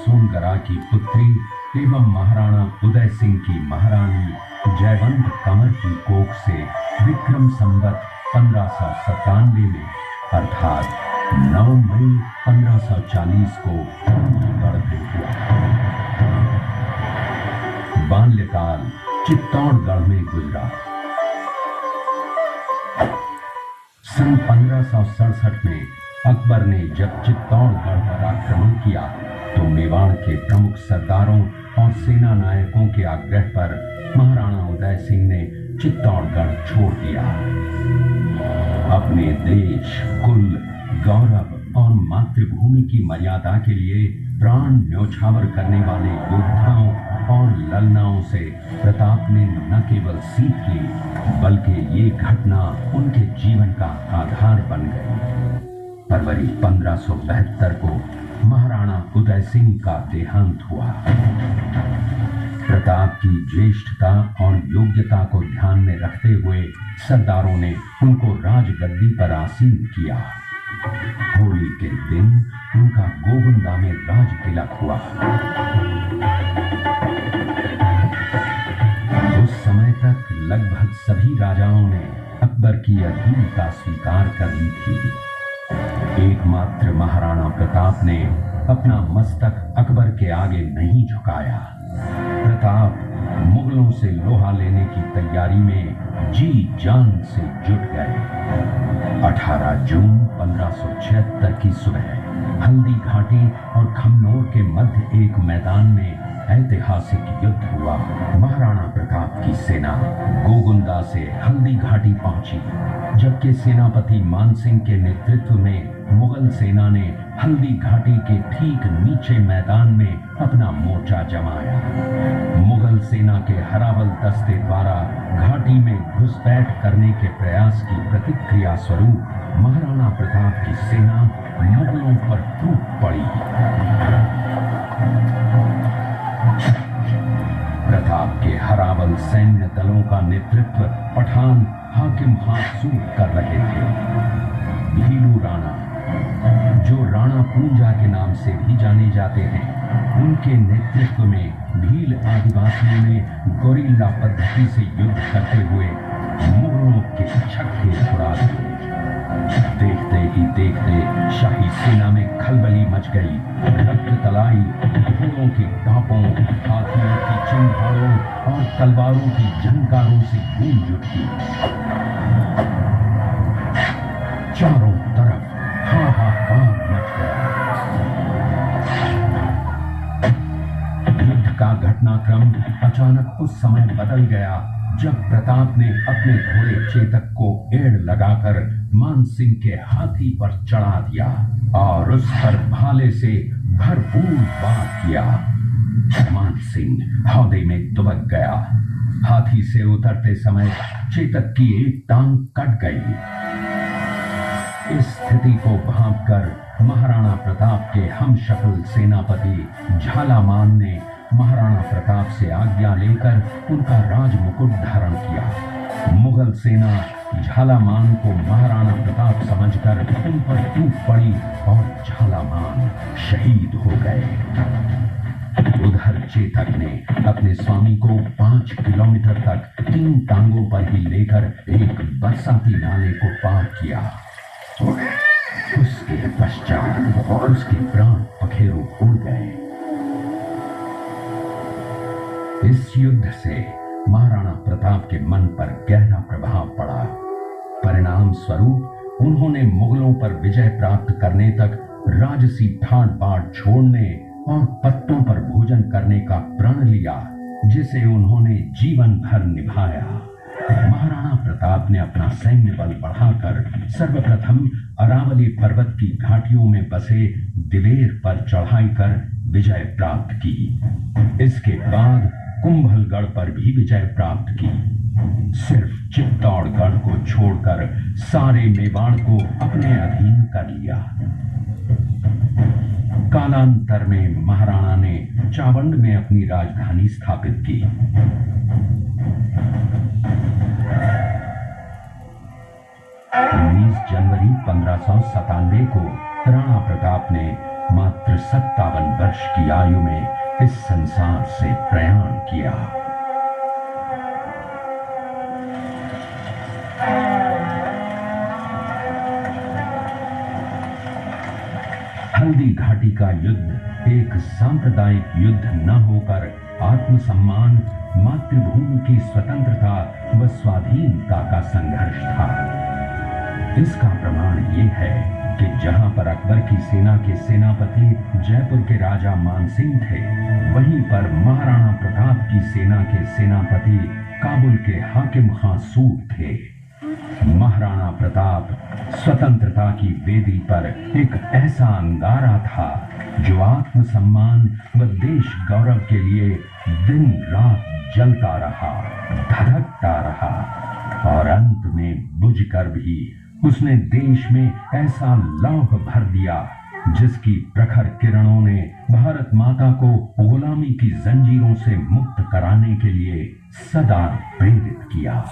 सोनगरा की पुत्री एवं महाराणा उदय सिंह की महारानी जयवंत कंवर की कोख से विक्रम संवत 1597 में अर्थात 9 मई 1540 को चित्तौड़गढ़ हुआ। बाल्यकाल चित्तौड़गढ़ में गुजरा। सन 1567 में अकबर ने जब चित्तौड़गढ़ पर आक्रमण किया तो मेवाड़ के प्रमुख सरदारों और सेना नायकों के आग्रह पर महाराणा उदय सिंह ने चित्तौड़गढ़ छोड़ दिया। अपने देश, कुल, गौरव और मातृभूमि की मर्यादा के लिए प्राण न्योछावर करने वाले योद्धाओं और ललनाओं से प्रताप ने न केवल सीख ली बल्कि ये घटना उनके जीवन का आधार बन गई। फरवरी 1572 को महाराणा उदय सिंह का देहांत हुआ। प्रताप की ज्येष्ठता और योग्यता को ध्यान में रखते हुए सरदारों ने उनको राजगद्दी पर आसीन किया। होली के दिन उनका गोविंदा में राज तिलक हुआ। उस समय तक लगभग सभी राजाओं ने अकबर की अधीनता स्वीकार कर ली थी। एकमात्र महाराणा प्रताप ने अपना मस्तक अकबर के आगे नहीं झुकाया। प्रताप मुगलों से लोहा लेने की तैयारी में जी जान से जुट गए। 18 जून 1576 की सुबह हल्दी घाटी और खमनोर के मध्य एक मैदान में ऐतिहासिक युद्ध हुआ। महाराणा प्रताप की सेना गोगुंदा से हल्दी घाटी पहुंची, जबकि सेनापति मानसिंह के नेतृत्व में मुगल सेना ने हल्दी घाटी के ठीक नीचे मैदान में अपना मोर्चा जमाया। मुगल सेना के हरावल दस्ते द्वारा घाटी में घुसपैठ करने के प्रयास की प्रतिक्रिया स्वरूप महाराणा प्रताप की सेना मुगलों पर टूट पड़ी। प्रताप के हरावल सैन्य दलों का नेतृत्व पठान हाकिम हासूर कर रहे थे। भीलू राणा, जो राणा पूंजा के नाम से भी जाने जाते हैं, उनके नेतृत्व में भील आदिवासियों ने गोरिल्ला पद्धति से युद्ध करते हुए मुगलों के छक्के छुड़ा दिए। देखते ही देखते शाही सेना में खलबली मच गई। रक्त तलाई घोड़ों की टापों, हाथियों की चिंगारों और तलवारों की झंकारों से गूंज उठी। चारों तरफ हाहाकार मच गया। युद्ध का घटनाक्रम अचानक उस समय बदल गया जब प्रताप ने अपने घोड़े चेतक को एड़ लगाकर मानसिंह के हाथी पर चढ़ा दिया और उस पर भाले से भरपूर वार किया। मानसिंह हौदे में दुबक गया। हाथी से उतरते समय चेतक की एक टांग कट गई। इस स्थिति को भांपकर महाराणा प्रताप के हमशक्ल सेनापति झालामान ने महाराणा प्रताप से आज्ञा लेकर उनका राज मुकुट धारण किया। मुगल सेना झालामान को महाराणा प्रताप समझकर उन पर टूट पड़ी और झालामान शहीद हो गए। उधर चेतक ने अपने स्वामी को 5 किलोमीटर तक 3 टांगों पर ही लेकर एक बरसाती नाले को पार किया। उसके पश्चात उसके प्राण पखेरु उड़ गए। इस युद्ध से महाराणा प्रताप के मन पर गहरा प्रभाव पड़ा। परिणाम स्वरूप उन्होंने मुगलों पर विजय प्राप्त करने तक राजसी ठाट बाट छोड़ने और पत्तों पर भोजन करने का प्रण लिया, जिसे उन्होंने जीवन भर निभाया। महाराणा प्रताप ने अपना सैन्य बल बढ़ाकर सर्वप्रथम अरावली पर्वत की घाटियों में बसे दिवेर पर चढ़ाई कर विजय प्राप्त की। इसके बाद कुंभलगढ़ पर भी विजय प्राप्त की। सिर्फ चित्तौड़गढ़ को छोड़कर सारे मेवाड़ को अपने अधीन कर लिया। कालांतर में महाराणा ने चावंड में अपनी राजधानी स्थापित की। 19 जनवरी 1597 को राणा प्रताप ने मात्र 57 वर्ष की आयु में इस संसार से प्रयाण किया। हल्दी घाटी का युद्ध एक सांप्रदायिक युद्ध न होकर आत्मसम्मान, मातृभूमि की स्वतंत्रता व स्वाधीनता का संघर्ष था। इसका प्रमाण ये है कि जहां पर अकबर की सेना के सेनापति जयपुर के राजा मानसिंह थे, वहीं पर महाराणा प्रताप की सेना के सेनापति काबुल के हाकिम खां सूर थे। महाराणा प्रताप स्वतंत्रता की वेदी पर एक ऐसा अंगारा था जो आत्मसम्मान व देश गौरव के लिए दिन रात जलता रहा, धधकता रहा और अंत में बुझकर भी उसने देश में ऐसा लौह भर दिया जिसकी प्रखर किरणों ने भारत माता को गुलामी की जंजीरों से मुक्त कराने के लिए सदा प्रेरित किया।